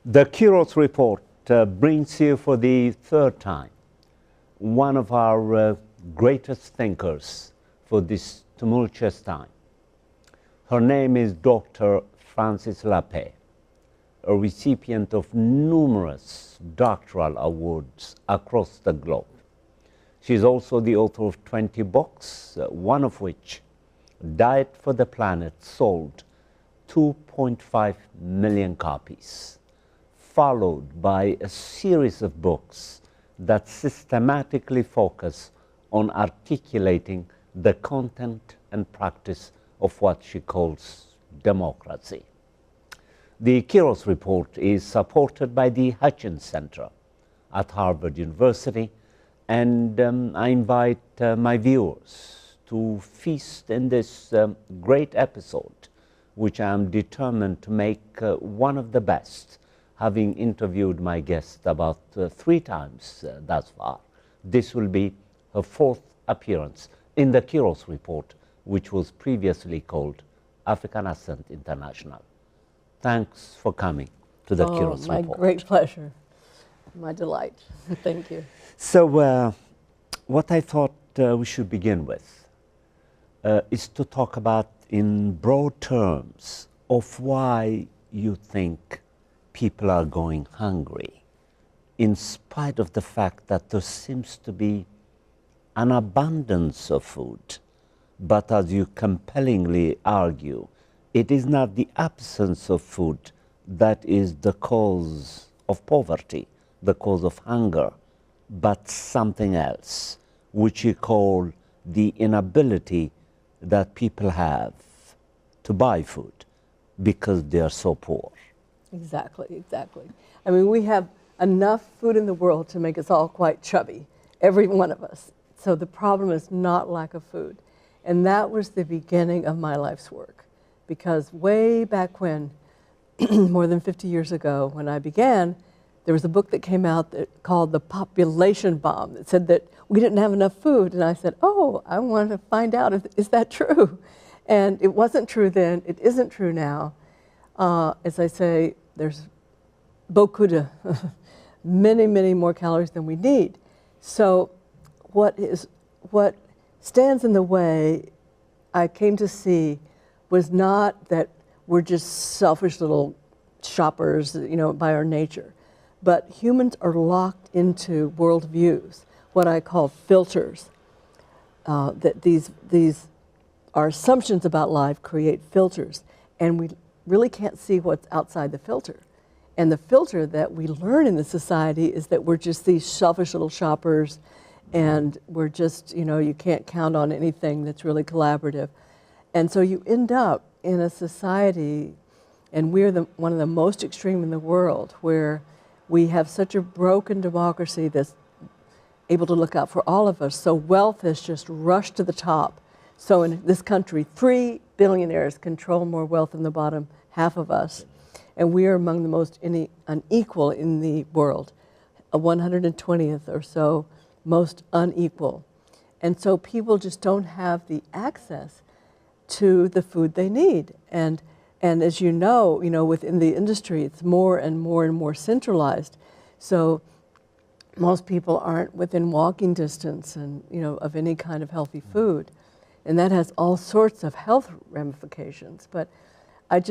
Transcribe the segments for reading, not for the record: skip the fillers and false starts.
The Kiros Report brings you for the third time one of our greatest thinkers for this tumultuous time. Her name is Dr. Francis Lappe, a recipient of numerous doctoral awards across the globe. She is also the author of 20 books, one of which, Diet for the Planet, sold 2.5 million copies, followed by a series of books that systematically focus on articulating the content and practice of what she calls democracy. The Kiros Report is supported by the Hutchins Center at Harvard University, and I invite my viewers to feast in this great episode, which I am determined to make one of the best, having interviewed my guest about 3 times thus far. This will be her 4th appearance in the Kiros Report, which was previously called African Accent International. Thanks for coming to the Kiros Report. My great pleasure, my delight. Thank you. So what I thought we should begin with is to talk about, in broad terms, of why you think people are going hungry, in spite of the fact that there seems to be an abundance of food. But as you compellingly argue, it is not the absence of food that is the cause of poverty, the cause of hunger, but something else, which you call the inability that people have to buy food because they are so poor. Exactly, exactly. I mean, we have enough food in the world to make us all quite chubby, every one of us. So the problem is not lack of food. And that was the beginning of my life's work. Because way back when, more than 50 years ago, when I began, there was a book that came out called The Population Bomb that said that we didn't have enough food. And I said, oh, I want to find out, is that true? And it wasn't true then, it isn't true now. As I say, there's beaucoup de, many, many more calories than we need. So what stands in the way, I came to see, was not that we're just selfish little shoppers, you know, by our nature, but humans are locked into worldviews, what I call filters. That these our assumptions about life create filters, and we really can't see what's outside the filter. And the filter that we learn in the society is that we're just these selfish little shoppers, and we're just, you know, you can't count on anything that's really collaborative. And so you end up in a society, and we're one of the most extreme in the world, where we have such a broken democracy that's able to look out for all of us. So wealth has just rushed to the top. So in this country, 3 billionaires control more wealth than the bottom half of us. And we are among the most unequal in the world, a 120th or so most unequal. And so people just don't have the access to the food they need. And as you know, within the industry, it's more and more and more centralized. So most people aren't within walking distance and, of any kind of healthy food. And that has all sorts of health ramifications. But I've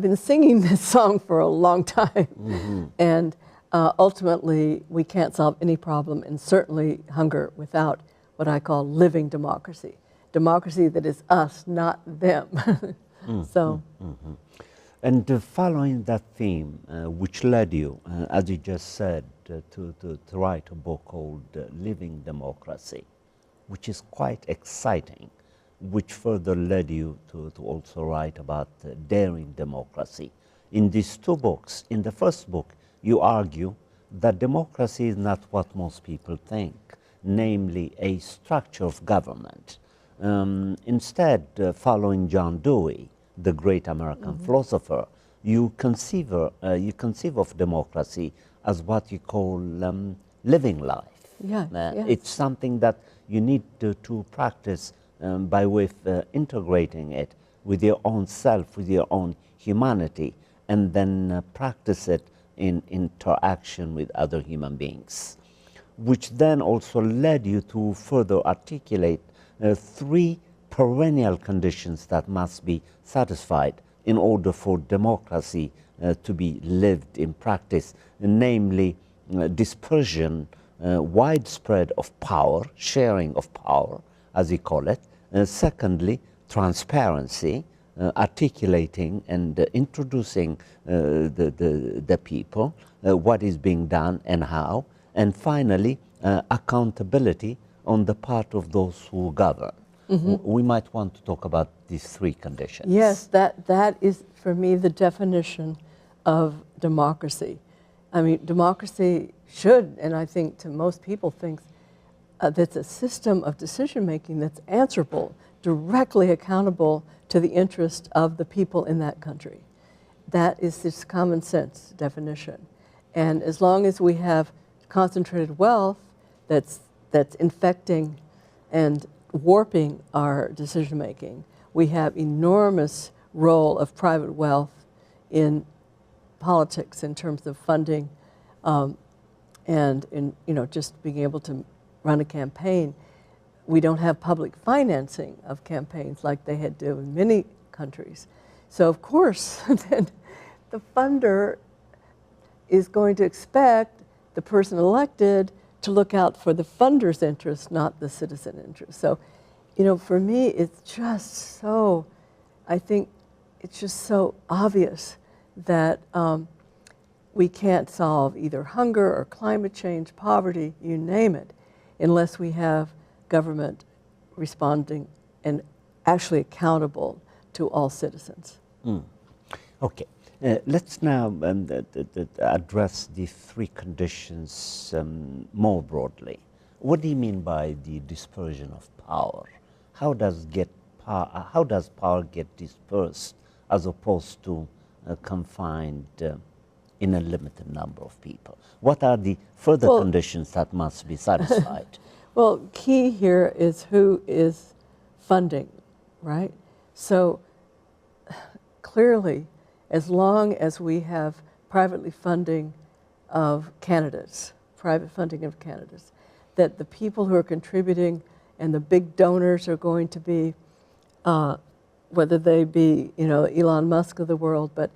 been singing this song for a long time. Mm-hmm. And ultimately, we can't solve any problem, and certainly hunger, without what I call living democracy. Democracy that is us, not them. So. Mm-hmm. And following that theme, which led you, as you just said, to write a book called Living Democracy, which is quite exciting, which further led you to also write about daring democracy. In these 2 books, in the first book, you argue that democracy is not what most people think, namely a structure of government. Instead, following John Dewey, the great American philosopher, you conceive of democracy as what you call living life. Yeah, yes. It's something that you need to practice by way of integrating it with your own self, with your own humanity, and then practice it in interaction with other human beings, which then also led you to further articulate three perennial conditions that must be satisfied in order for democracy to be lived in practice, namely dispersion, widespread of power, sharing of power, as we call it. Secondly, transparency, articulating and introducing the people, what is being done and how. And finally, accountability on the part of those who govern. We might want to talk about these three conditions. Yes, that is, for me, the definition of democracy. I mean, democracy should, and I think to most people, thinks that's a system of decision-making that's answerable, directly accountable to the interest of the people in that country. That is this common sense definition. And as long as we have concentrated wealth that's infecting and warping our decision-making, we have enormous role of private wealth in politics in terms of funding and in just being able to run a campaign. We don't have public financing of campaigns like they had do in many countries. So of course, then the funder is going to expect the person elected to look out for the funder's interest, not the citizen interest. So, for me, it's just so, I think it's just so obvious that we can't solve either hunger or climate change, poverty, you name it, unless we have government responding and actually accountable to all citizens. Okay. Let's now address the three conditions more broadly. What do you mean by the dispersion of power? How does power get dispersed as opposed to confined in a limited number of people? What are the further conditions that must be satisfied? Well, key here is who is funding, right? So clearly, as long as we have privately funding of candidates, private funding of candidates, that the people who are contributing and the big donors are going to be, whether they be, Elon Musk of the world, but,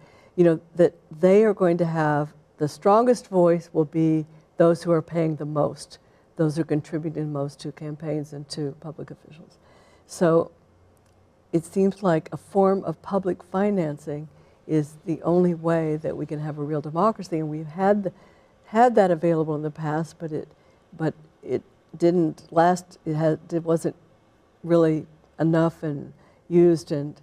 that they are going to have, the strongest voice will be those who are paying the most, those who are contributing most to campaigns and to public officials. So it seems like a form of public financing is the only way that we can have a real democracy, and we've had that available in the past, but it didn't last. It wasn't really enough and used and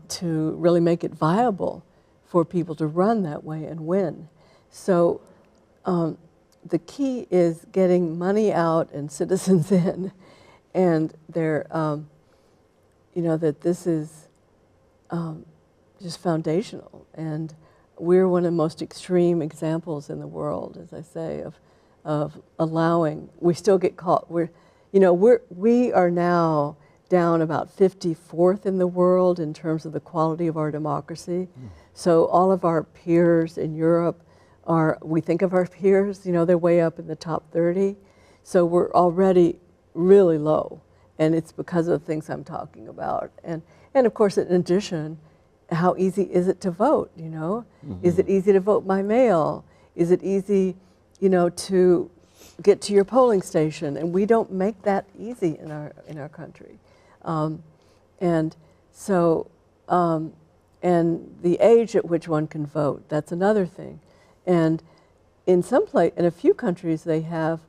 to really make it viable for people to run that way and win. So the key is getting money out and citizens in, and they're that this is just foundational, and we're one of the most extreme examples in the world, as I say, of allowing. We still get caught. We are now down about 54th in the world in terms of the quality of our democracy. So all of our peers in Europe we think of our peers, they're way up in the top 30. So we're already really low, and it's because of the things I'm talking about. And of course, in addition, how easy is it to vote, Is it easy to vote by mail? Is it easy, to get to your polling station? And we don't make that easy in our country. And the age at which one can vote, that's another thing. And in a few countries, they have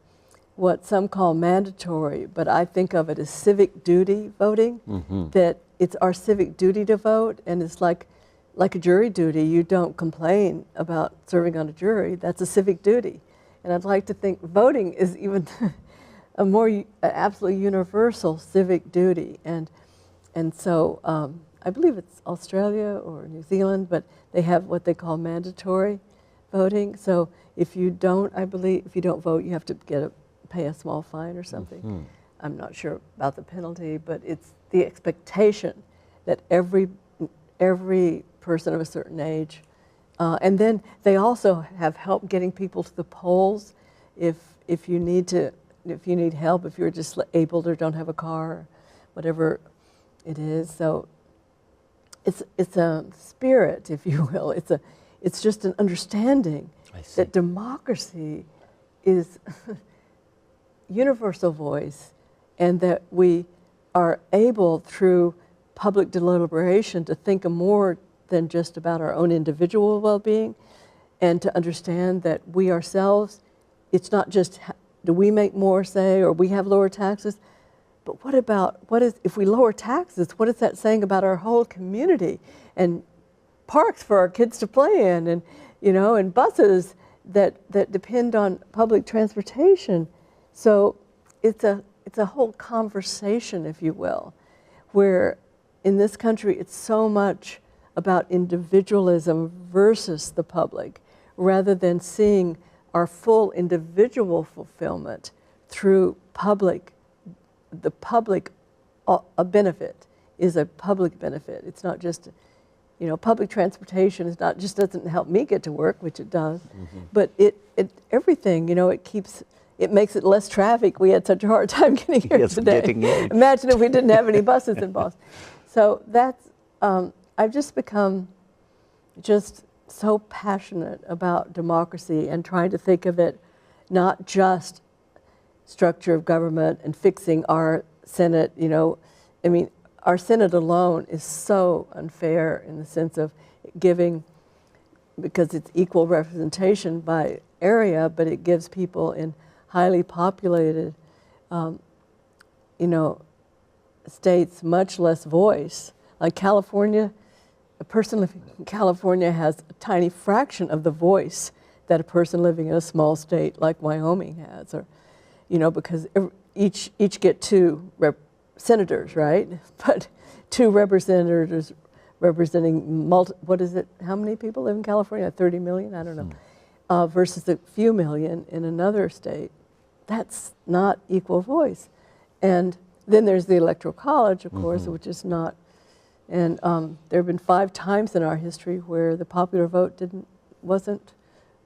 what some call mandatory, but I think of it as civic duty voting, that it's our civic duty to vote, and it's like a jury duty. You don't complain about serving on a jury. That's a civic duty. And I'd like to think voting is even a more absolutely universal civic duty. And so I believe it's Australia or New Zealand, but they have what they call mandatory voting. So if you don't vote, you have to pay a small fine or something. I'm not sure about the penalty, but it's the expectation that every person of a certain age And then they also have help getting people to the polls if you need help, if you're disabled or don't have a car, or whatever it is. So it's a spirit, if you will. It's just an understanding that democracy is universal voice, and that we are able through public deliberation to think more than just about our own individual well-being, and to understand that we ourselves, it's not just do we make more, say, or we have lower taxes, but if we lower taxes, what is that saying about our whole community, and parks for our kids to play in, and and buses that depend on public transportation. So it's a whole conversation, if you will, where in this country it's so much about individualism versus the public, rather than seeing our full individual fulfillment through public. The public a benefit is a public benefit. It's not just, public transportation is not just doesn't help me get to work, which it does, but it everything, it makes it less traffic. We had such a hard time getting here today. Imagine if we didn't have any buses in Boston. So that's, I've just become just so passionate about democracy and trying to think of it not just structure of government and fixing our Senate, I mean, our Senate alone is so unfair in the sense of giving, because it's equal representation by area, but it gives people in highly populated, states much less voice. Like California, a person living in California has a tiny fraction of the voice that a person living in a small state like Wyoming has, or, because each get two senators, right? But two representatives representing what is it? How many people live in California? 30 million? I don't know. Versus a few million in another state. That's not equal voice. And then there's the Electoral College, of course, which is not. And there have been 5 times in our history where the popular vote wasn't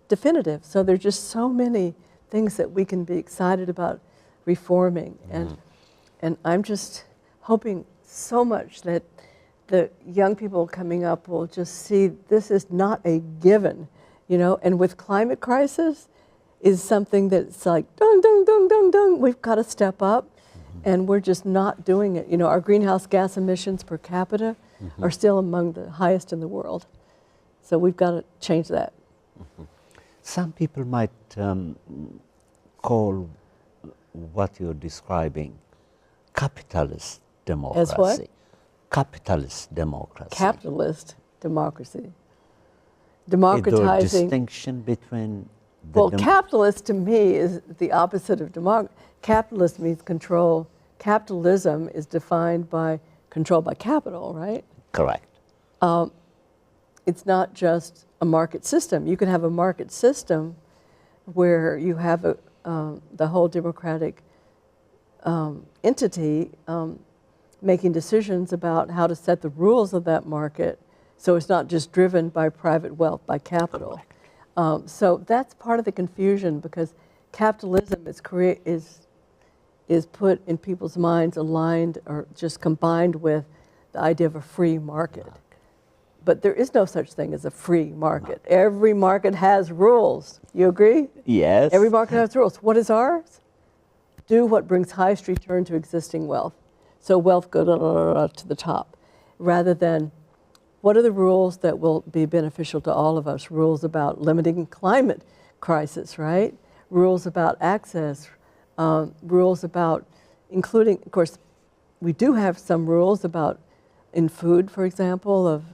definitive. So there's just so many things that we can be excited about reforming. And I'm just hoping so much that the young people coming up will just see this is not a given, and with climate crisis is something that's like, dung, dung, dung, dung, dung, we've got to step up, and we're just not doing it. Our greenhouse gas emissions per capita are still among the highest in the world. So we've got to change that. Some people might call what you're describing capitalist democracy. As what? Capitalist democracy. Capitalist democracy. Democratizing. Is there a distinction between capitalist to me is the opposite of democracy. Capitalist means control. Capitalism is defined by control by capital, right? Correct. It's not just a market system. You can have a market system where you have the whole democratic entity making decisions about how to set the rules of that market, so it's not just driven by private wealth, by capital. So that's part of the confusion, because capitalism is put in people's minds aligned or just combined with the idea of a free market. But there is no such thing as a free market. Every market has rules. You agree? Yes. Every market has rules. What is ours? Do what brings highest return to existing wealth. So wealth goes to the top, rather than what are the rules that will be beneficial to all of us? Rules about limiting climate crisis, right? Rules about access, rules about including, of course, we do have some rules about in food, for example, of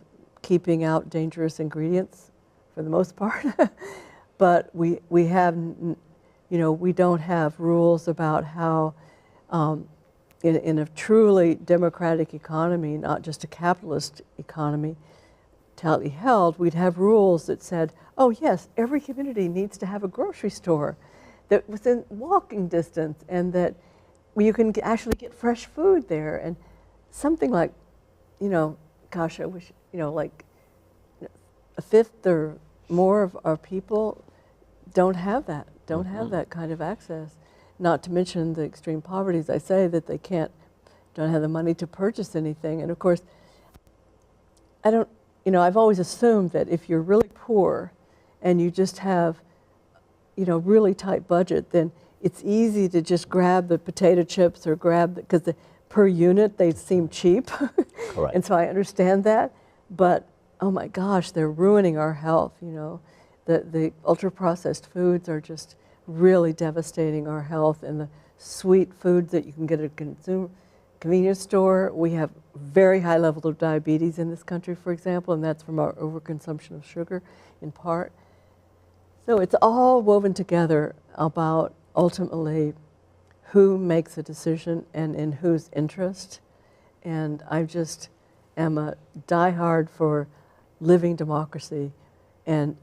keeping out dangerous ingredients for the most part. But we have, we don't have rules about how in a truly democratic economy, not just a capitalist economy, tightly held, we'd have rules that said, oh yes, every community needs to have a grocery store that was in walking distance, and that you can actually get fresh food there. And something like, gosh, I wish, like a fifth or more of our people don't have that, don't have that kind of access. Not to mention the extreme poverty, as I say, that they don't have the money to purchase anything. And of course, I've always assumed that if you're really poor and you just have, really tight budget, then it's easy to just grab the potato chips or because per unit they seem cheap. Correct. And so I understand that, but oh my gosh, they're ruining our health, The ultra-processed foods are just really devastating our health, and the sweet foods that you can get at a convenience store. We have very high levels of diabetes in this country, for example, and that's from our overconsumption of sugar in part. So it's all woven together about ultimately who makes a decision and in whose interest. And I just am a diehard for living democracy and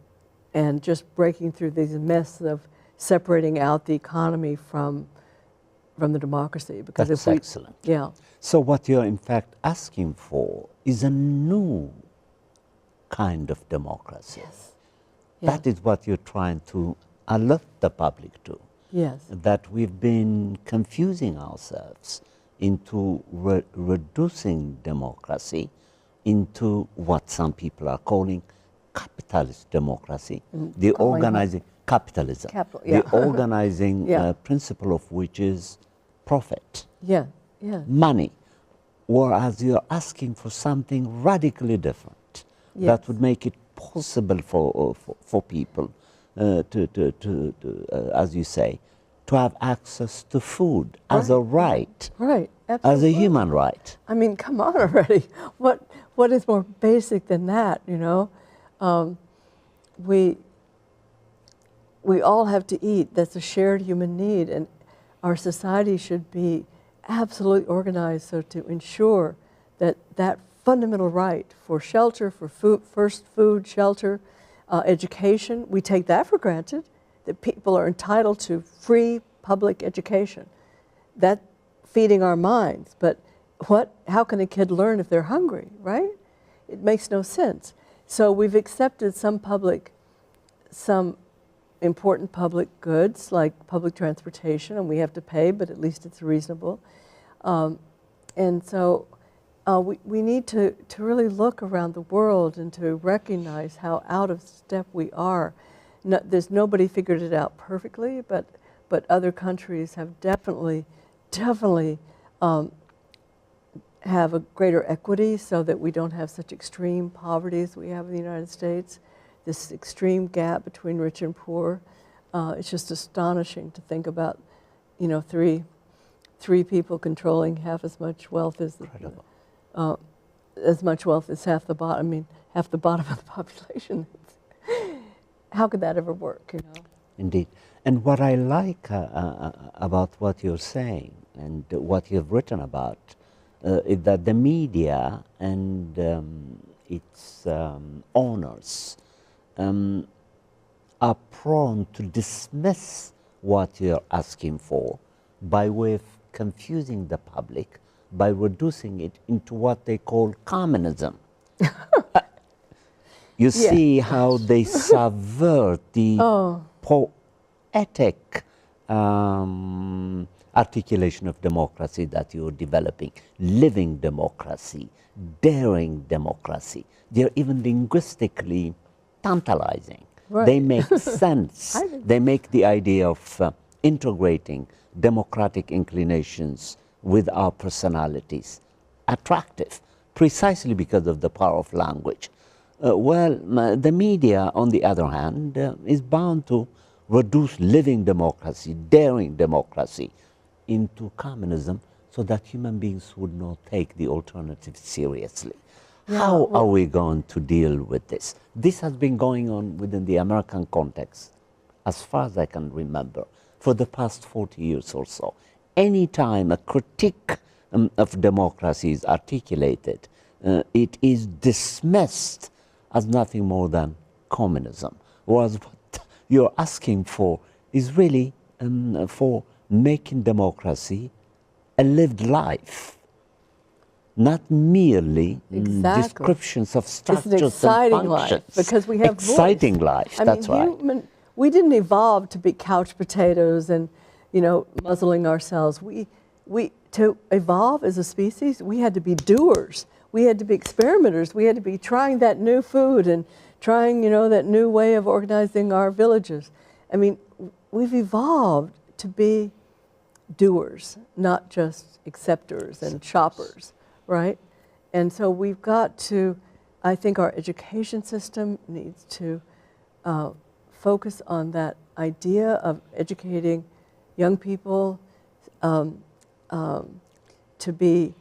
just breaking through these myths of separating out the economy from the democracy. Because that's if we, excellent. Yeah. So what you're in fact asking for is a new kind of democracy. Yes. That is what you're trying to alert the public to. Yes. That we've been confusing ourselves into reducing democracy into what some people are calling capitalist democracy, the organizing capitalism, the organizing principle of which is profit, money, whereas you're asking for something radically different that would make it possible for people to as you say, to have access to food as a right, as a human right. I mean, come on already. What is more basic than that, We all have to eat. That's a shared human need, and our society should be absolutely organized so to ensure that that fundamental right for shelter, for food, first food, shelter, education, we take that for granted, that people are entitled to free public education. That's feeding our minds, but how can a kid learn if they're hungry, right? It makes no sense. So we've accepted some important public goods like public transportation, and we have to pay, but at least it's reasonable. And so we need to really look around the world and to recognize how out of step we are. There's nobody figured it out perfectly, but other countries have definitely have a greater equity so that we don't have such extreme poverty as we have in the United States, this extreme gap between rich and poor. It's just astonishing to think about, three people controlling half as much wealth as half the bottom. I mean, half the bottom of the population. How could that ever work? Indeed. And what I like about what you're saying and what you've written about is that the media and its owners are prone to dismiss what you're asking for by way of confusing the public, by reducing it into what they call communism. You see how they subvert the poetic articulation of democracy that you're developing, living democracy, daring democracy. They're even linguistically tantalizing. Right. They make sense. They make the idea of integrating democratic inclinations with our personalities attractive, precisely because of the power of language. The media, on the other hand, is bound to reduce living democracy, daring democracy, into communism so that human beings would not take the alternative seriously. How are we going to deal with this? This has been going on within the American context, as far as I can remember, for the past 40 years or so. Anytime a critique of democracy is articulated, it is dismissed as nothing more than communism. Whereas what you're asking for is really for making democracy a lived life. not merely Exactly. descriptions of It's structures an exciting and life functions. because we have exciting voice. life. I That's mean, right. We didn't evolve to be couch potatoes and, you know, muzzling ourselves. To evolve as a species, we had to be doers. We had to be experimenters. We had to be trying that new food and trying, you know, that new way of organizing our villages. I mean, we've evolved to be doers, not just acceptors and shoppers, right? And so we've got to, I think our education system needs to focus on that idea of educating young people to be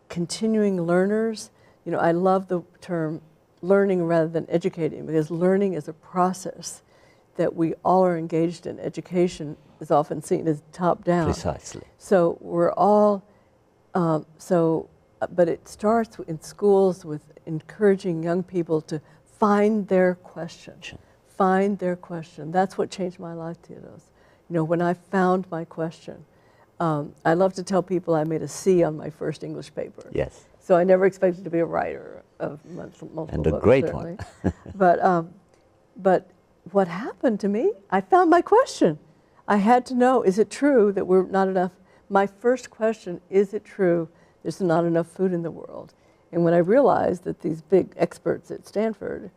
continuing learners. You know, I love the term learning rather than educating, because learning is a process that we all are engaged in. Education is often seen as top-down. Precisely. So we're all, but it starts in schools with encouraging young people to find their question. Find their question. That's what changed my life, Theodos. You know, when I found my question, I love to tell people I made a C on my first English paper. Yes. So I never expected to be a writer of multiple And a books, great certainly. one. But what happened to me, I found my question. I had to know, is it true that we're not enough? My first question, is it true there's not enough food in the world? And when I realized that these big experts at Stanford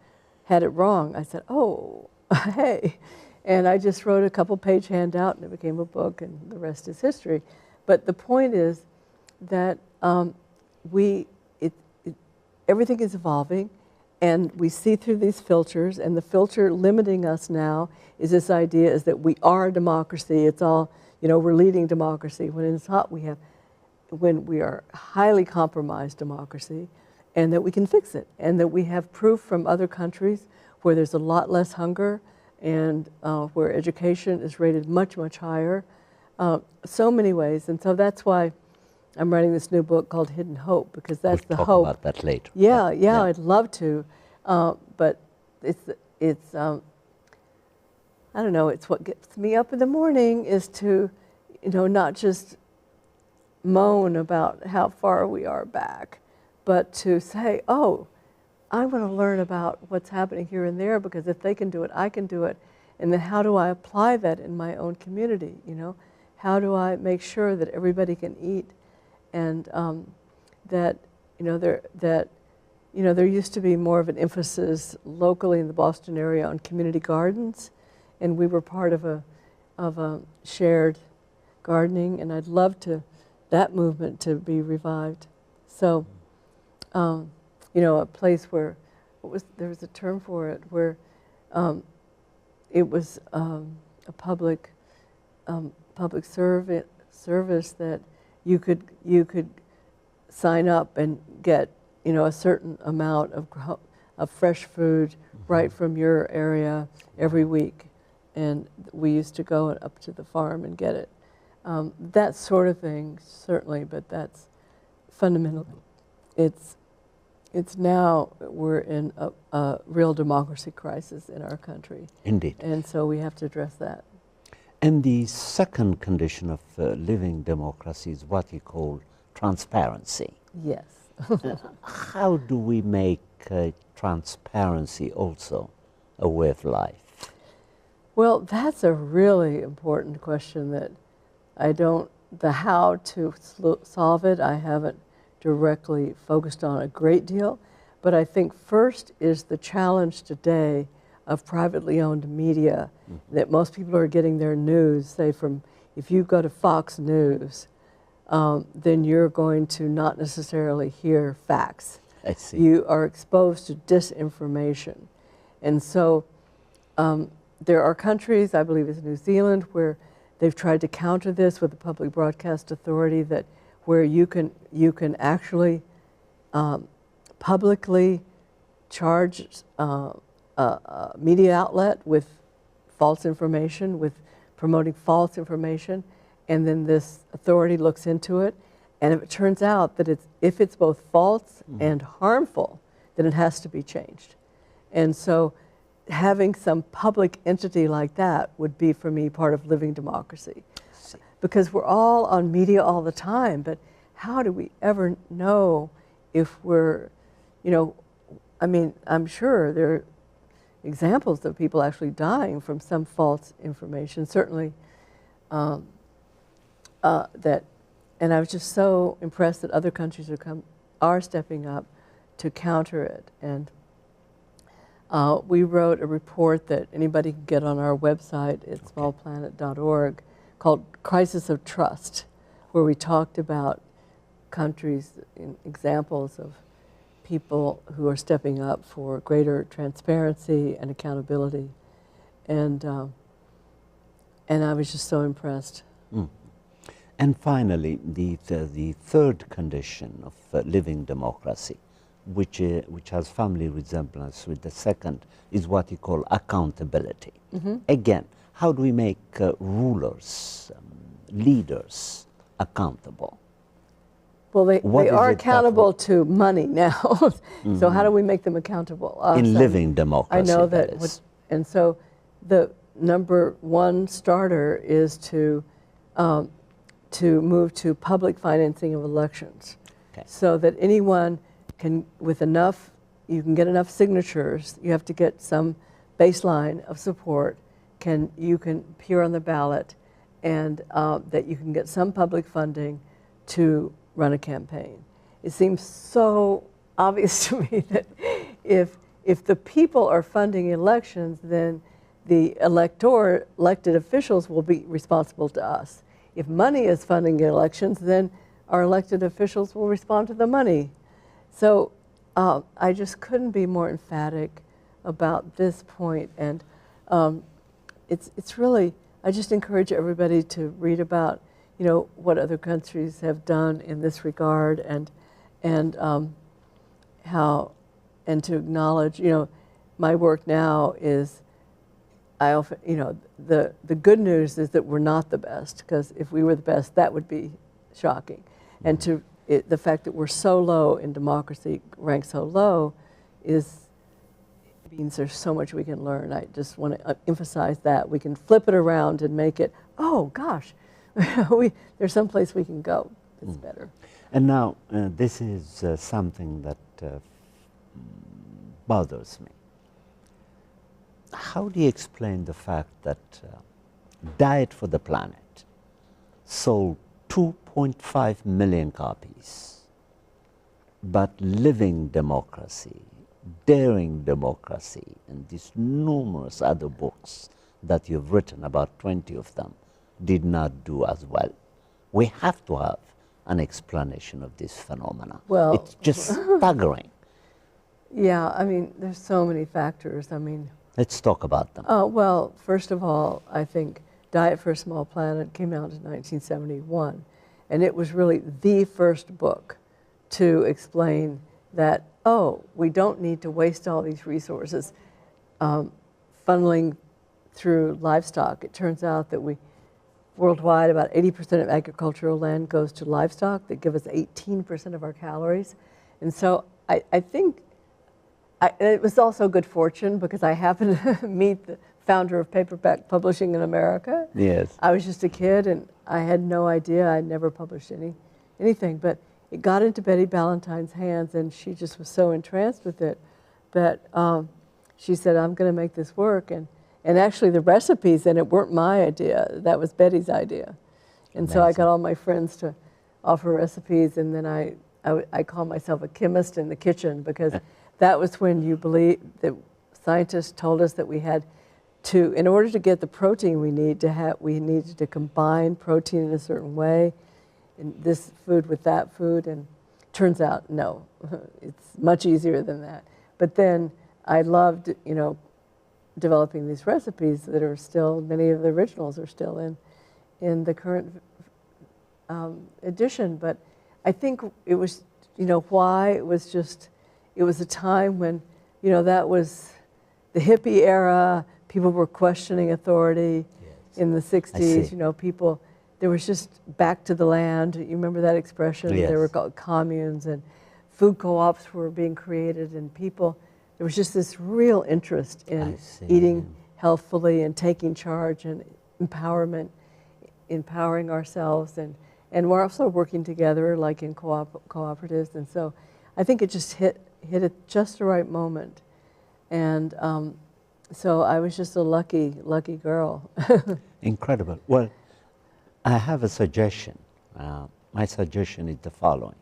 had it wrong, I said, oh, hey. And I just wrote a couple-page handout, and it became a book, and the rest is history. But the point is that everything is evolving, and we see through these filters, and the filter limiting us now is this idea is that we are a democracy. It's all, you know, we're leading democracy. When it's hot, when we are highly compromised democracy, and that we can fix it, and that we have proof from other countries where there's a lot less hunger, and where education is rated much, much higher. So many ways, and so that's why I'm writing this new book called Hidden Hope, because that's the hope. We'll talk about that later. Yeah, I'd love to, but it's I don't know, it's what gets me up in the morning is to, you know, not just moan about how far we are back, but to say, oh, I want to learn about what's happening here and there, because if they can do it, I can do it. And then how do I apply that in my own community, you know? How do I make sure that everybody can eat? And that, you know, there used to be more of an emphasis locally in the Boston area on community gardens, and we were part of a shared gardening, and I'd love that movement to be revived. So, you know, a place where there was a term for it, where it was a public service that you could sign up and get, you know, a certain amount of fresh food right from your area every week, and we used to go up to the farm and get it. That sort of thing, certainly, but that's fundamental. It's now we're in a real democracy crisis in our country. Indeed. And so we have to address that. And the second condition of living democracy is what you call transparency. Yes. How do we make transparency also a way of life? Well, that's a really important question that the how to solve it, I haven't directly focused on a great deal, but I think first is the challenge today of privately owned media, that most people are getting their news, say from, if you go to Fox News, then you're going to not necessarily hear facts. I see. You are exposed to disinformation. And so there are countries, I believe it's New Zealand, where they've tried to counter this with the Public Broadcast Authority, that where you can actually publicly charge a media outlet with false information, with promoting false information, and then this authority looks into it, and if it turns out that if it's both false and harmful, then it has to be changed. And so having some public entity like that would be, for me, part of living democracy. Because we're all on media all the time, but how do we ever know if we're, you know, I mean, I'm sure there are examples of people actually dying from some false information, certainly that, and I was just so impressed that other countries are stepping up to counter it. And we wrote a report that anybody can get on our website at smallplanet.org called Crisis of Trust, where we talked about countries, examples of people who are stepping up for greater transparency and accountability. And I was just so impressed. Mm. And finally, the third condition of living democracy, which has family resemblance with the second, is what you call accountability. Mm-hmm. Again, how do we make rulers, leaders accountable? Well, they are accountable to money now. Mm-hmm. So how do we make them accountable? In living democracy, I know that. And so the number one starter is to move to public financing of elections, okay, so that anyone can, with enough, you can get enough signatures, you have to get some baseline of support, you can appear on the ballot, and that you can get some public funding to run a campaign. It seems so obvious to me that if the people are funding elections, then the elected officials will be responsible to us. If money is funding elections, then our elected officials will respond to the money. So I just couldn't be more emphatic about this point. And it's really, I just encourage everybody to read about, you know, what other countries have done in this regard, and how, and to acknowledge, you know, my work now is, I often, you know, the good news is that we're not the best, because if we were the best, that would be shocking. And the fact that we're so low in democracy, ranked so low, means there's so much we can learn. I just want to emphasize that. We can flip it around and make it, oh gosh, there's some place we can go that's better. And now, this is something that bothers me. How do you explain the fact that Diet for the Planet sold 2.5 million copies, but Living Democracy, Daring Democracy, and these numerous other books that you've written, about 20 of them, did not do as well? We have to have an explanation of this phenomena. Well, it's just staggering. Yeah, I mean, there's so many factors. I mean, let's talk about them. Well, first of all, I think Diet for a Small Planet came out in 1971, and it was really the first book to explain that, oh, we don't need to waste all these resources funneling through livestock. It turns out that worldwide, about 80% of agricultural land goes to livestock that give us 18% of our calories. And so I think it was also good fortune, because I happened to meet the founder of paperback publishing in America. Yes. I was just a kid, and I had no idea. I'd never published anything, but it got into Betty Ballantyne's hands, and she just was so entranced with it that she said, I'm going to make this work. And actually the recipes in it weren't my idea. That was Betty's idea. And Amazing. So I got all my friends to offer recipes, and then I call myself a chemist in the kitchen, because that was when you believe that scientists told us that we had to, in order to get the protein we needed to combine protein in a certain way, in this food with that food, and turns out, no, it's much easier than that. But then I loved, you know, developing these recipes that are still, many of the originals are still in the current edition. But I think it was, you know, why it was just, it was a time when, you know, that was the hippie era. People were questioning authority. Yes. In the 60s. You know, people, there was just back to the land. You remember that expression? Yes. There were communes, and food co-ops were being created, and people, there was just this real interest in eating healthfully and taking charge and empowerment, empowering ourselves, and And we're also working together, like in cooperatives. And so I think it just hit at just the right moment. And so I was just a lucky girl. Incredible. Well, I have a suggestion. My suggestion is the following.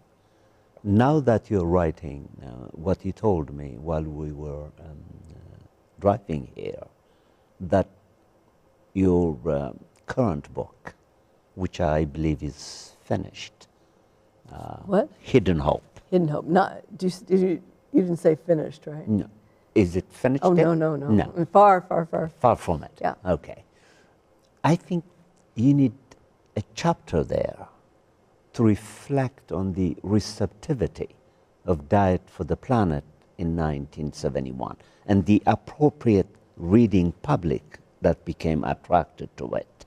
Now that you're writing what you told me while we were driving here, that your current book, which I believe is finished. What? Hidden Hope. Hidden Hope. Not, you didn't say finished, right? No. Is it finished? Oh, yet? No. Far. Far from it. Yeah. Okay. I think you need a chapter there to reflect on the receptivity of Diet for the Planet in 1971 and the appropriate reading public that became attracted to it,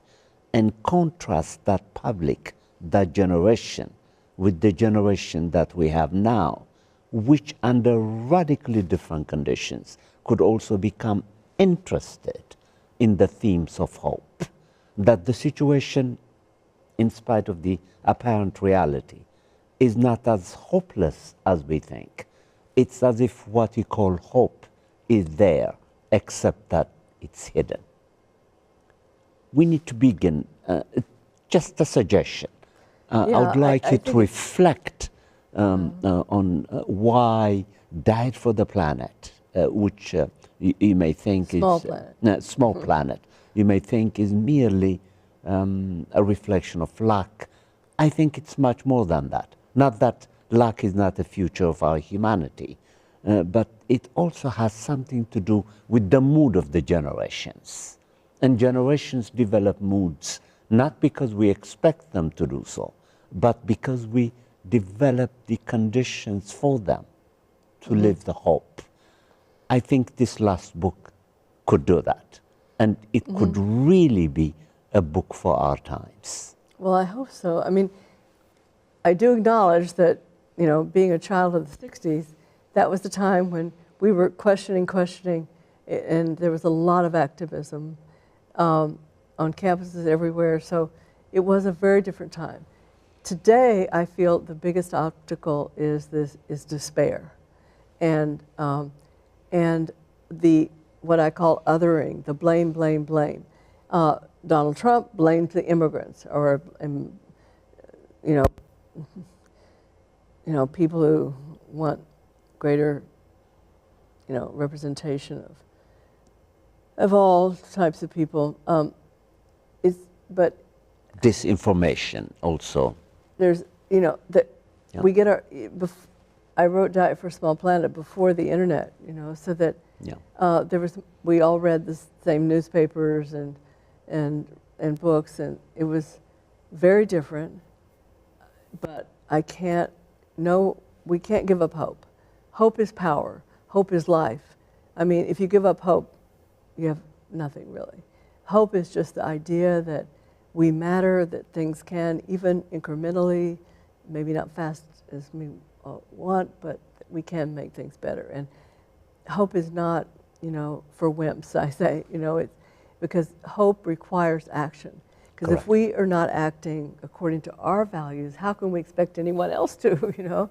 and contrast that public, that generation, with the generation that we have now, which under radically different conditions could also become interested in the themes of hope. That the situation, in spite of the apparent reality, is not as hopeless as we think. It's as if what you call hope is there, except that it's hidden. We need to begin, just a suggestion. I would like you to reflect on why Diet for the Planet, which you may think is small planet, you may think is merely a reflection of luck. I think it's much more than that. Not that luck is not the future of our humanity, but it also has something to do with the mood of the generations. And generations develop moods, not because we expect them to do so, but because we develop the conditions for them to live the hope. I think this last book could do that. And it could really be a book for our times. Well, I hope so. I mean, I do acknowledge that, you know, being a child of the 60s, that was the time when we were questioning, and there was a lot of activism on campuses everywhere. So it was a very different time. Today, I feel the biggest obstacle is despair, and the what I call othering, the blame. Donald Trump blamed the immigrants, or you know, people who want greater, you know, representation of all types of people. But disinformation also. There's, you know, that we get our. I wrote Diet for a Small Planet before the internet, you know, so that we all read the same newspapers and books, and it was very different. But we can't give up hope. Hope is power. Hope is life. I mean, if you give up hope, you have nothing really. Hope is just the idea that we matter, that things can, even incrementally, maybe not fast as we want, but we can make things better. And hope is not, you know, for wimps, I say, you know, it's because hope requires action. Because if we are not acting according to our values, how can we expect anyone else to, you know?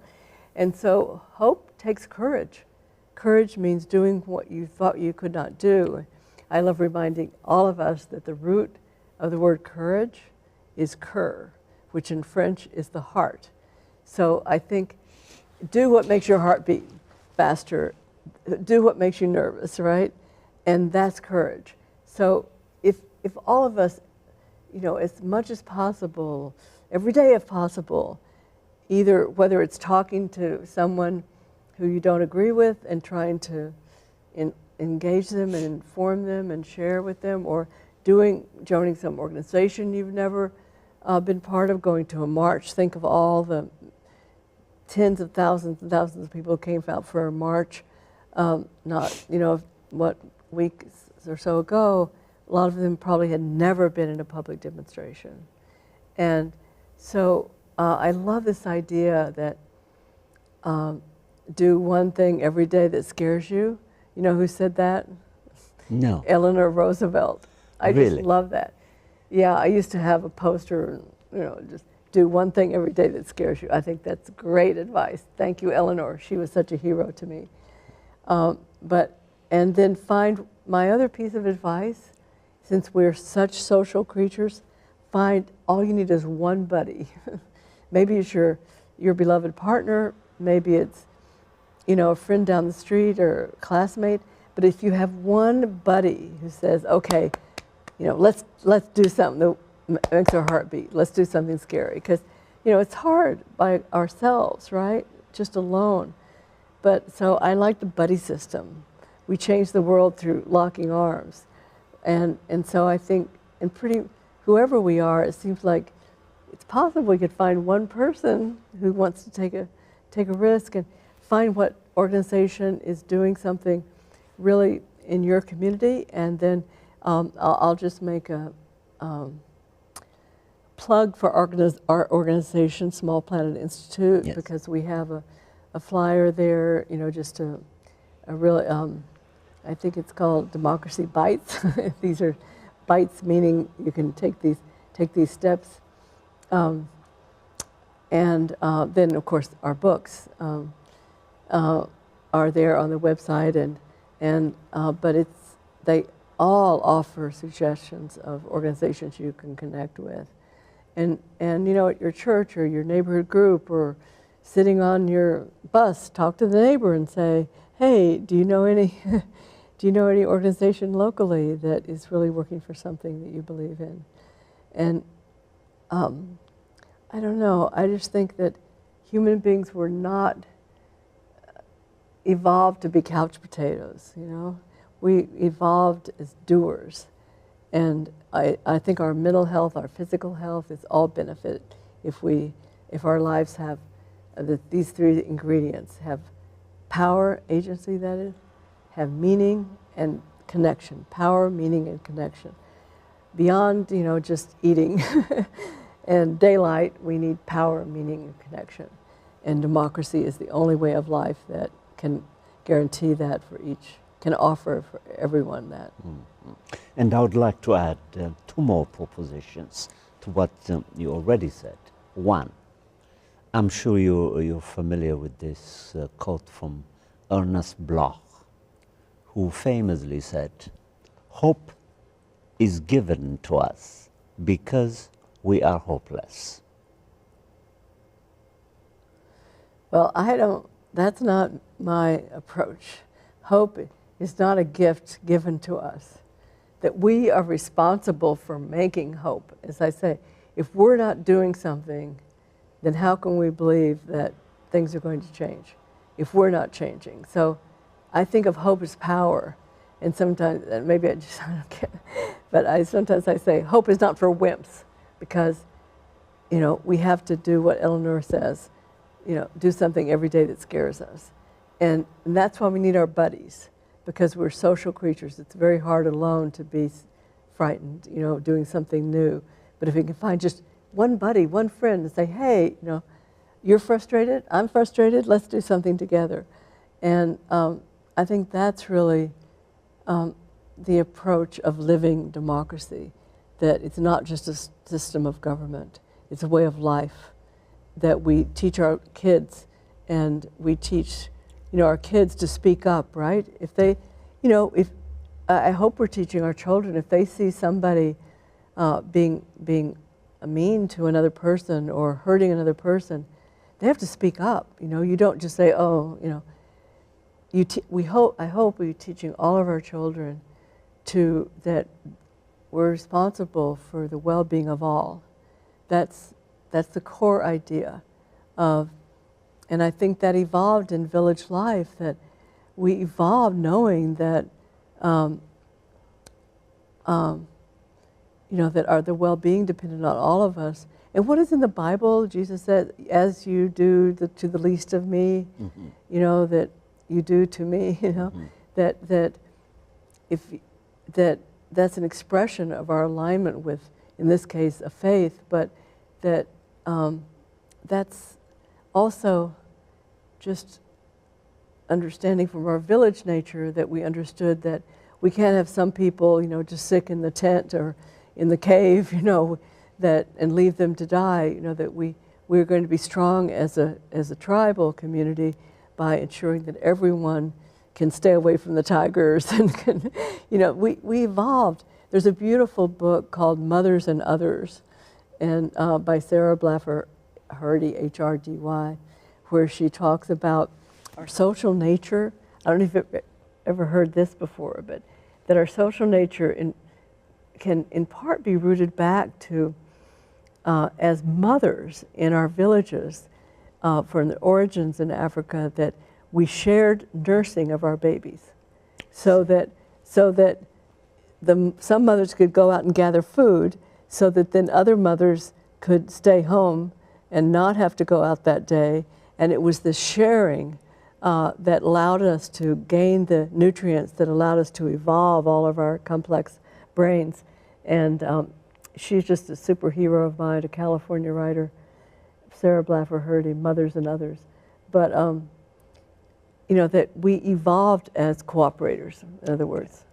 And so hope takes courage. Courage means doing what you thought you could not do. I love reminding all of us that the root of the word courage is cœur, which in French is the heart. So I think do what makes your heart beat faster, do what makes you nervous, right? And that's courage. So if all of us, you know, as much as possible, every day if possible, either whether it's talking to someone who you don't agree with and trying to engage them and inform them and share with them, or joining some organization you've never been part of, going to a march. Think of all the tens of thousands and thousands of people who came out for a march, not, you know, what, weeks or so ago. A lot of them probably had never been in a public demonstration. And so I love this idea that do one thing every day that scares you. You know who said that? No. Eleanor Roosevelt. I Really? just love that. Yeah, I used to have a poster, you know, just do one thing every day that scares you. I think that's great advice. Thank you, Eleanor. She was such a hero to me. And then find my other piece of advice, since we're such social creatures, find all you need is one buddy. Maybe it's your beloved partner, maybe it's, you know, a friend down the street or a classmate, but if you have one buddy who says, okay, you know, let's do something that makes our heart beat, let's do something scary, because, you know, it's hard by ourselves, right, just alone. But so I like the buddy system. We change the world through locking arms. And so I think, whoever we are, it seems like it's possible we could find one person who wants to take a risk and find what organization is doing something really in your community. And then I'll just make a plug for our organization, Small Planet Institute, yes, because we have a flyer there, you know, just a really, I think it's called Democracy Bites. These are bites, meaning you can take these steps. And then, of course, our books are there on the website, but they all offer suggestions of organizations you can connect with. And you know, at your church or your neighborhood group or sitting on your bus, talk to the neighbor and say, hey, do you know any organization locally that is really working for something that you believe in? And I don't know, I just think that human beings were not evolved to be couch potatoes, you know? We evolved as doers. And I think our mental health, our physical health is all benefit if our lives have these three ingredients: have power, agency that is, have meaning and connection. Power, meaning, and connection. Beyond, you know, just eating and daylight, we need power, meaning, and connection. And democracy is the only way of life that can guarantee that for each, can offer for everyone that. Mm-hmm. And I would like to add two more propositions to what you already said. One, I'm sure you're familiar with this quote from Ernest Bloch, who famously said, "Hope is given to us because we are hopeless." Well, that's not my approach. Hope is not a gift given to us. That we are responsible for making hope. As I say, if we're not doing something, then how can we believe that things are going to change if we're not changing? So I think of hope as power. And sometimes, maybe I don't get, but sometimes I say hope is not for wimps, because, you know, we have to do what Eleanor says, you know, do something every day that scares us. And that's why we need our buddies, because we're social creatures. It's very hard alone to be frightened, you know, doing something new. But if you can find just one buddy, one friend, and say, hey, you know, you're frustrated, I'm frustrated, let's do something together. And I think that's really the approach of living democracy, that it's not just a system of government, it's a way of life that we teach our kids, and we teach, you know, our kids to speak up, right? If they, you know, I hope we're teaching our children, if they see somebody being mean to another person or hurting another person, they have to speak up. You know, you don't just say, oh, you know. I hope we're teaching all of our children that we're responsible for the well-being of all. That's the core idea of, and I think that evolved in village life, that we evolved knowing that, you know, that the well-being depended on all of us. And what is in the Bible? Jesus said, as you do to the least of me, mm-hmm. you know, that you do to me, you know, mm-hmm. that's an expression of our alignment with, in this case, a faith, but that's also just understanding from our village nature, that we understood that we can't have some people, you know, just sick in the tent or in the cave, you know, that and leave them to die. You know, that we're going to be strong as a tribal community by ensuring that everyone can stay away from the tigers and can, you know, we evolved. There's a beautiful book called Mothers and Others, and by Sarah Hardy, H-R-D-Y, where she talks about our social nature. I don't know if you've ever heard this before, but that our social nature can in part be rooted back to as mothers in our villages from the origins in Africa, that we shared nursing of our babies, so that some mothers could go out and gather food, so that then other mothers could stay home and not have to go out that day. And it was the sharing that allowed us to gain the nutrients that allowed us to evolve all of our complex brains. And she's just a superhero of mine, a California writer, Sarah Hardy, Mothers and Others. But you know, that we evolved as cooperators, in other words.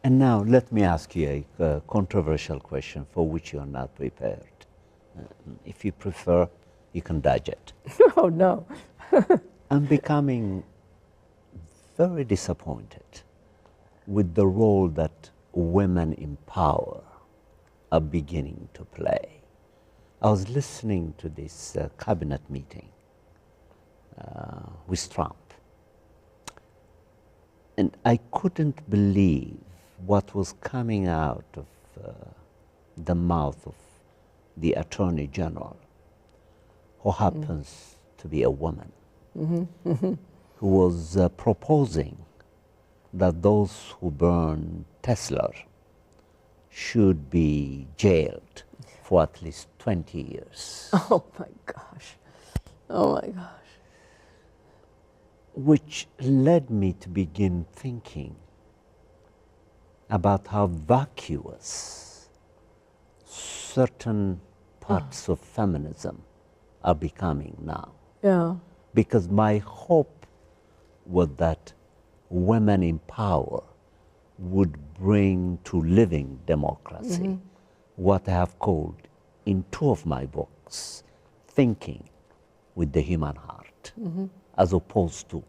And now let me ask you a controversial question for which you are not prepared. If you prefer, you can dodge it. Oh, no. I'm becoming very disappointed with the role that women in power are beginning to play. I was listening to this cabinet meeting with Trump, and I couldn't believe what was coming out of the mouth of the Attorney General, who happens to be a woman, who was proposing that those who burn Tesla should be jailed for at least 20 years. Oh my gosh. Oh my gosh. Which led me to begin thinking about how vacuous certain parts of feminism are becoming now. Yeah. Because my hope was that women in power would bring to living democracy what I have called in two of my books, thinking with the human heart, as opposed to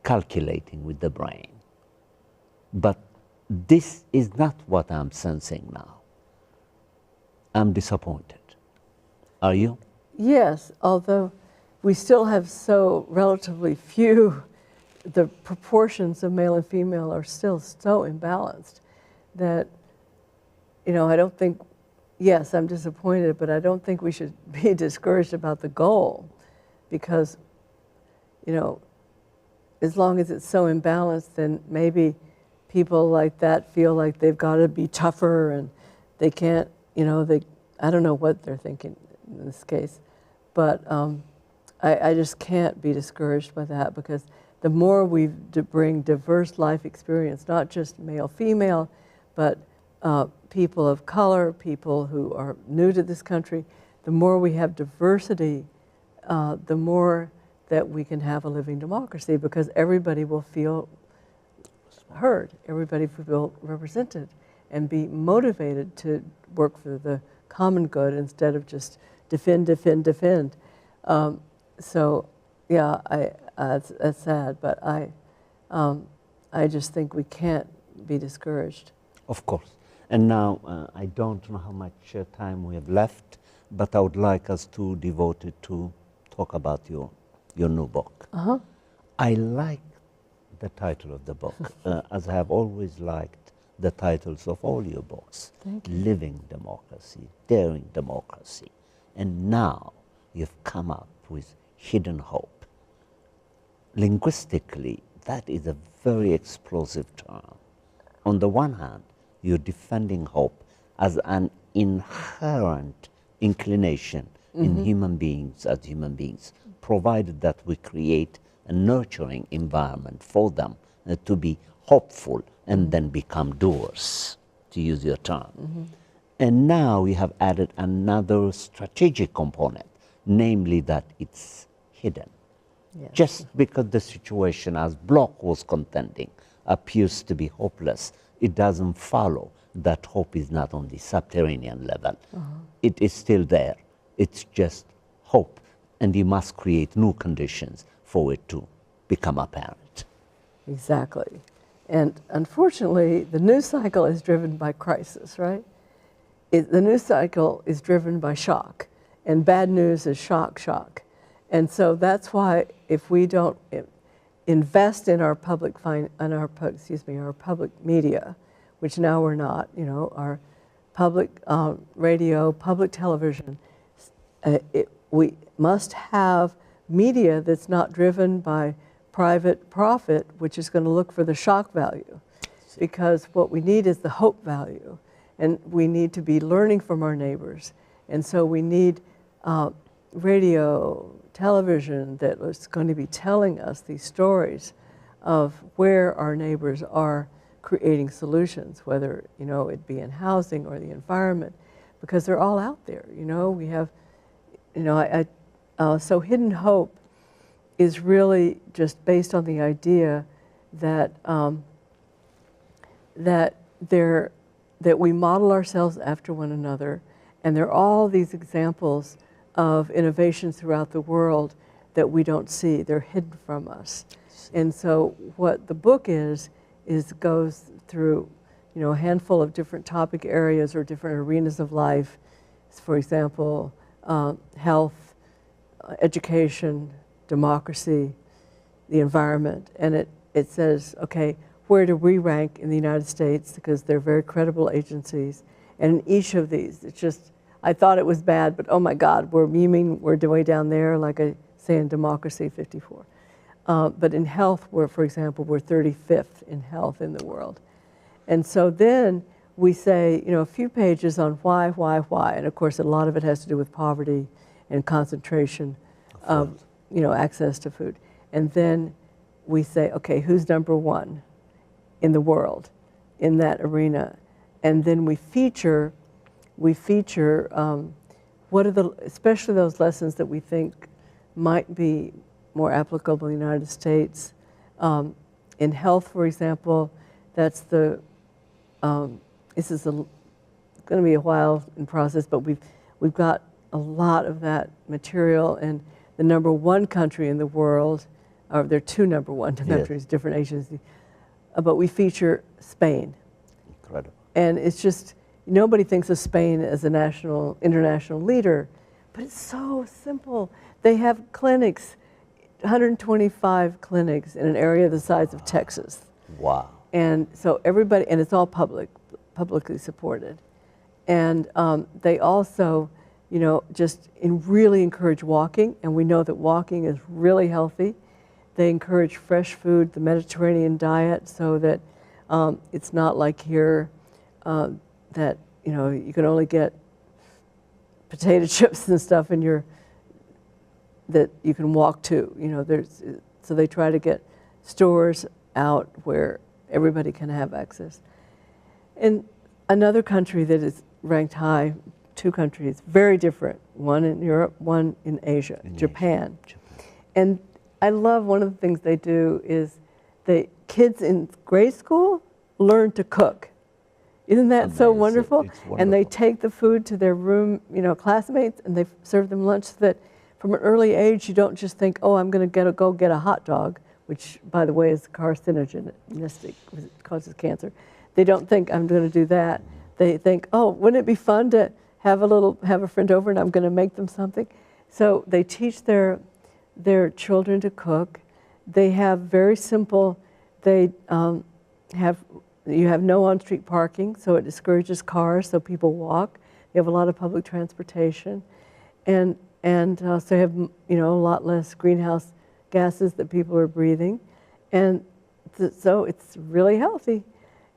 calculating with the brain. But this is not what I'm sensing now. I'm disappointed. Are you? Yes, although we still have so relatively few, the proportions of male and female are still so imbalanced that, you know, I don't think, yes, I'm disappointed, but I don't think we should be discouraged about the goal, because, you know, as long as it's so imbalanced, then maybe people like that feel like they've got to be tougher and they can't, you know, I don't know what they're thinking in this case, but I just can't be discouraged by that, because the more we bring diverse life experience, not just male, female, but people of color, people who are new to this country, the more we have diversity, the more that we can have a living democracy, because everybody will feel heard, everybody will feel represented, and be motivated to work for the common good instead of just defend. So, yeah, that's sad, but I just think we can't be discouraged. Of course. And now, I don't know how much time we have left, but I would like us to devote it to talk about your new book. I like the title of the book, as I have always liked the titles of all your books. Thank you. Living Democracy, Daring Democracy. And now you've come up with Hidden Hope. Linguistically, that is a very explosive term. On the one hand, you're defending hope as an inherent inclination in human beings as human beings, provided that we create a nurturing environment for them to be hopeful and then become doers, to use your term. And now we have added another strategic component, namely that it's hidden. Yes. Just because the situation, as Bloch was contending, appears to be hopeless, it doesn't follow that hope is not on the subterranean level. It is still there. It's just hope, and you must create new conditions for it to become apparent. Exactly. And unfortunately, the news cycle is driven by crisis, right? The news cycle is driven by shock, and bad news is shock, shock. And so that's why if we don't invest in our public our public media, which now we're not, you know, our public radio, public television, we must have media that's not driven by private profit, which is going to look for the shock value, because what we need is the hope value, and we need to be learning from our neighbors, and so we need radio, television that is going to be telling us these stories of where our neighbors are creating solutions, whether, you know, it be in housing or the environment, because they're all out there. You know, we have, you know, so hidden hope is really just based on the idea that that we model ourselves after one another, and there are all these examples of innovations throughout the world that we don't see. They're hidden from us. And so what the book is goes through, you know, a handful of different topic areas or different arenas of life. For example, health, education, democracy, the environment. And it says, okay, where do we rank in the United States? Because they're very credible agencies. And in each of these, it's just, I thought it was bad, but oh my God, we're way down there, like I say in democracy, 54. But in health, for example, we're 35th in health in the world. And so then we say, you know, a few pages on why, and of course a lot of it has to do with poverty and concentration of, you know, access to food. And then we say, okay, who's number one in the world in that arena? And then we feature what are especially those lessons that we think might be more applicable in the United States. In health, for example, that's this is going to be a while in process, but we've got a lot of that material, and the number one country in the world, or there are two number one countries, different agencies, but we feature Spain. Incredible. And it's just, nobody thinks of Spain as a international leader, but it's so simple. They have clinics, 125 clinics in an area the size of Texas. Wow. And so everybody, and it's all publicly supported. And they also, you know, just really encourage walking, and we know that walking is really healthy. They encourage fresh food, the Mediterranean diet, so that it's not like here that, you know, you can only get potato chips and stuff in that you can walk to. You know, so they try to get stores out where everybody can have access. And another country that is ranked high, two countries, very different, one in Europe, one in Asia, Japan. And I love one of the things they do is the kids in grade school learn to cook. Isn't that so wonderful? It's wonderful? And they take the food to their room, you know, classmates, and they serve them lunch so that from an early age you don't just think, oh, I'm going to go get a hot dog, which, by the way, is carcinogenic, it causes cancer. They don't think I'm going to do that. They think, oh, wouldn't it be fun to have a friend over and I'm going to make them something? So they teach their children to cook. They have very simple, you have no on-street parking, so it discourages cars, so people walk. They have a lot of public transportation, and so they have, you know, a lot less greenhouse gases that people are breathing, and so it's really healthy.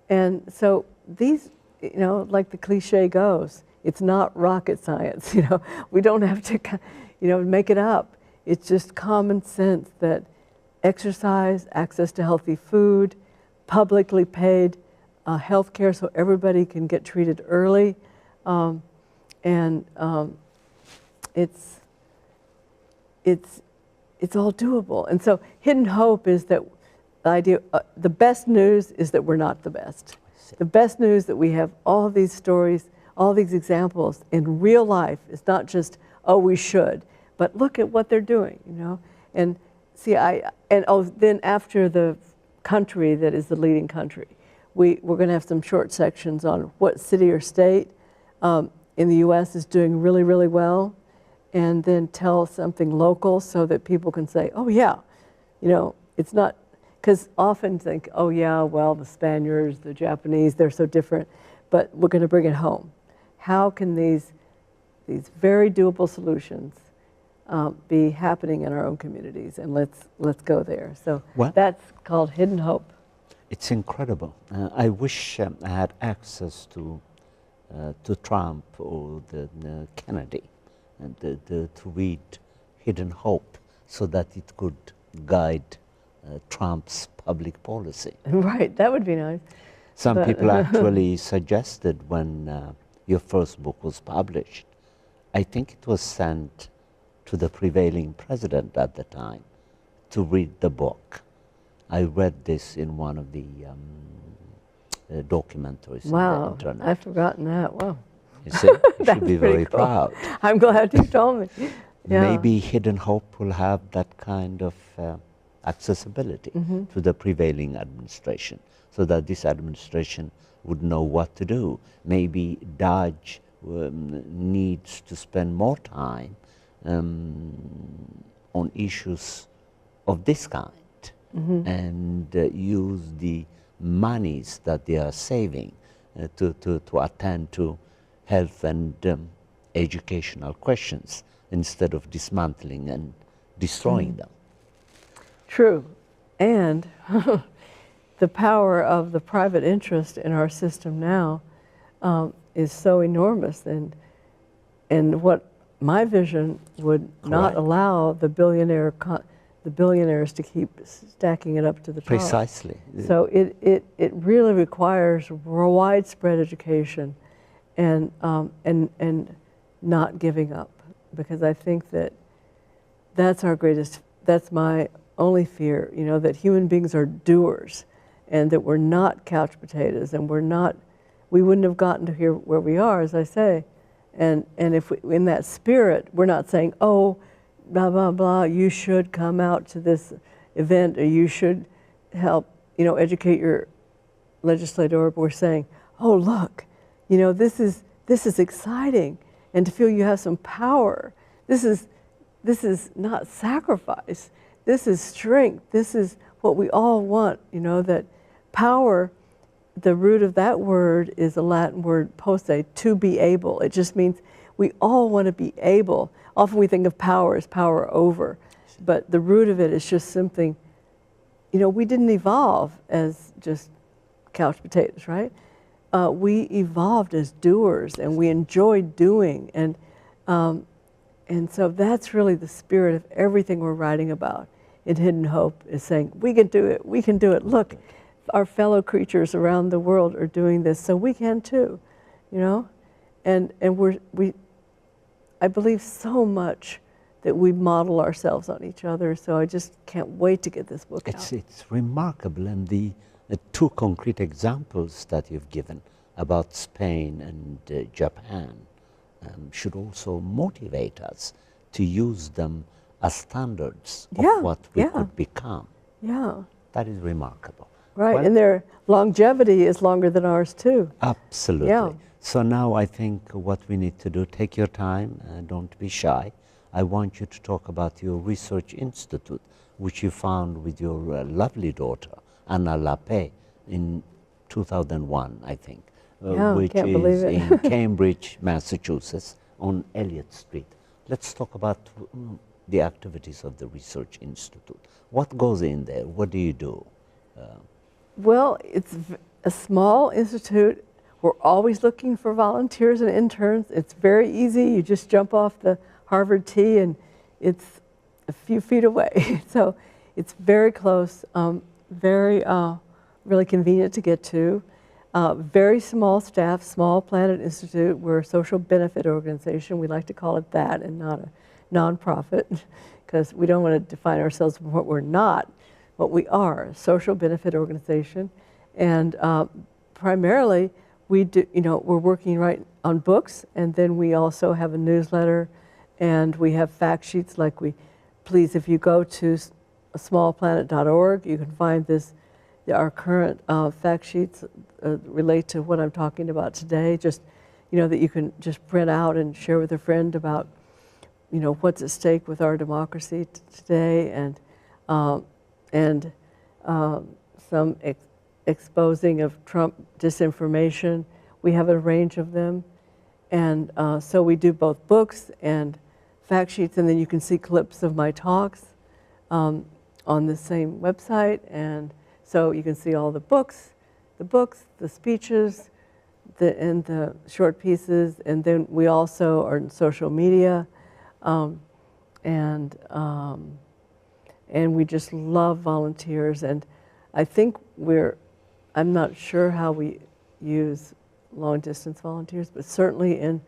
And so these, you know, like the cliche goes, it's not rocket science. You know, we don't have to, you know, make it up. It's just common sense that exercise, access to healthy food, publicly paid health care so everybody can get treated early, it's all doable. And so hidden hope is that the idea, the best news is that we're not the best. The best news that we have all these stories, all these examples in real life. It's not just, oh, we should, but look at what they're doing, you know. And see, then after the country that is the leading country, we're going to have some short sections on what city or state in the U.S. is doing really, really well, and then tell something local so that people can say, oh yeah, you know, it's not, because often think, oh yeah, well, the Spaniards, the Japanese, they're so different, but we're going to bring it home. How can these very doable solutions be happening in our own communities? And let's go there. So that's called hidden hope. It's incredible. I wish I had access to Trump or the Kennedy and to read Hidden Hope so that it could guide Trump's public policy. Right, that would be nice. Some people actually suggested when your first book was published, I think it was sent to the prevailing president at the time to read the book. I read this in one of the documentaries on the internet. I've forgotten that. Wow. You see, you should be very cool. proud. I'm glad you told me. Yeah. Maybe Hidden Hope will have that kind of accessibility to the prevailing administration, so that this administration would know what to do. Maybe Dodge needs to spend more time on issues of this kind and use the monies that they are saving to attend to health and educational questions instead of dismantling and destroying them. True. And the power of the private interest in our system now is so enormous, and what my vision would not allow the billionaires to keep stacking it up to the top. Precisely. So it really requires widespread education and not giving up, because I think that's my only fear, you know, that human beings are doers and that we're not couch potatoes, and we wouldn't have gotten to here where we are, as I say. And if in that spirit, we're not saying, oh, blah, blah, blah, you should come out to this event, or you should help, you know, educate your legislator, but we're saying, oh, look, you know, this is exciting, and to feel you have some power. This is not sacrifice. This is strength. This is what we all want, you know, that power, the root of that word is a Latin word, posse, to be able. It just means we all want to be able. Often we think of power as power over, but the root of it is just something, you know, we didn't evolve as just couch potatoes, right? We evolved as doers, and we enjoyed doing, and so that's really the spirit of everything we're writing about in Hidden Hope, is saying, we can do it, we can do it. Look, our fellow creatures around the world are doing this, so we can too, you know? And I believe so much that we model ourselves on each other, so I just can't wait to get this book out. It's remarkable, and the two concrete examples that you've given about Spain and Japan should also motivate us to use them as standards of what we could become. Yeah. That is remarkable. Right, Well, and their longevity is longer than ours too. Absolutely. Yeah. So now I think what we need to do, take your time, don't be shy. I want you to talk about your research institute, which you found with your lovely daughter, Anna Lappé, in 2001, I think, which can't believe is it. in Cambridge, Massachusetts, on Elliott Street. Let's talk about the activities of the Research Institute. What goes in there? What do you do? Well, it's a small institute. We're always looking for volunteers and interns. It's very easy. You just jump off the Harvard T and it's a few feet away. So it's very close, really convenient to get to. Very small staff, Small Planet Institute. We're a social benefit organization. We like to call it that and not a nonprofit, because we don't want to define ourselves as what we're not. What we are, a social benefit organization, and primarily, we do, we're working right on books, and then we also have a newsletter, and we have fact sheets. Please, if you go to smallplanet.org, you can find our current fact sheets relate to what I'm talking about today. Just, that you can just print out and share with a friend about, what's at stake with our democracy today, and some exposing of Trump disinformation. We have a range of them. And so we do both books and fact sheets, and then you can see clips of my talks on the same website. And so you can see all the books, the speeches, and the short pieces. And then we also are in social media. And we just love volunteers. And I think I'm not sure how we use long-distance volunteers, but certainly in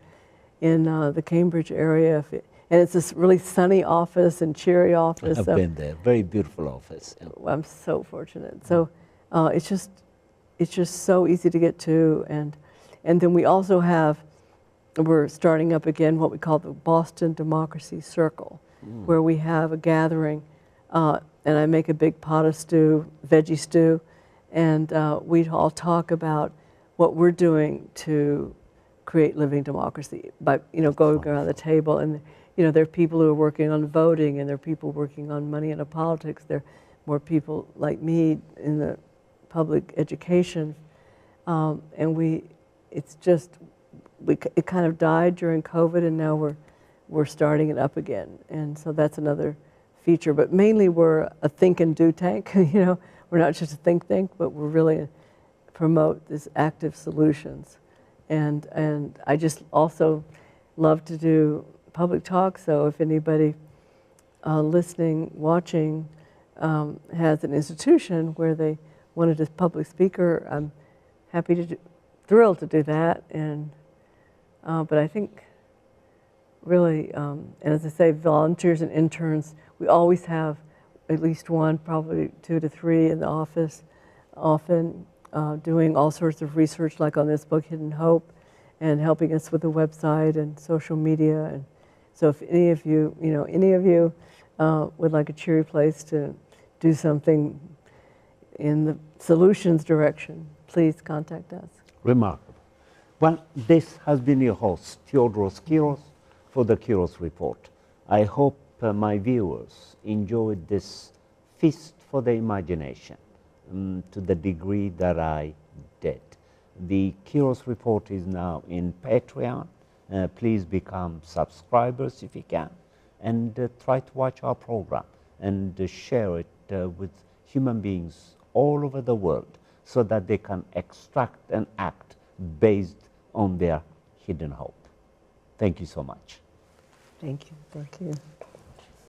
the Cambridge area, and it's this really sunny office and cheery office. I've been there. Very beautiful office. Yeah. I'm so fortunate. So it's just so easy to get to, and then we also we're starting up again what we call the Boston Democracy Circle, where we have a gathering, and I make a big pot of stew, veggie stew, and we all talk about what we're doing to create living democracy by, going around the table. And, there are people who are working on voting, and there are people working on money and politics. There are more people like me in the public education. And it kind of died during COVID, and now we're starting it up again. And so that's another feature. But mainly we're a think and do tank. We're not just a think tank, but we're really promote this active solutions. And I just also love to do public talk, so if anybody listening, watching, has an institution where they wanted a public speaker, I'm thrilled to do that. And but I think really, and as I say, volunteers and interns, we always have at least one, probably 2 to 3 in the office, often doing all sorts of research, like on this book, Hidden Hope, and helping us with the website and social media. And so if any of you, would like a cheery place to do something in the solutions direction, please contact us. Remarkable. Well, this has been your host, Theodoros Kiros, for the Kiros Report. I hope my viewers enjoyed this feast for the imagination to the degree that I did. The Kiros Report is now in Patreon. Please become subscribers if you can, and try to watch our program and share it with human beings all over the world so that they can extract and act based on their hidden hope. Thank you so much. Thank you. Thank you.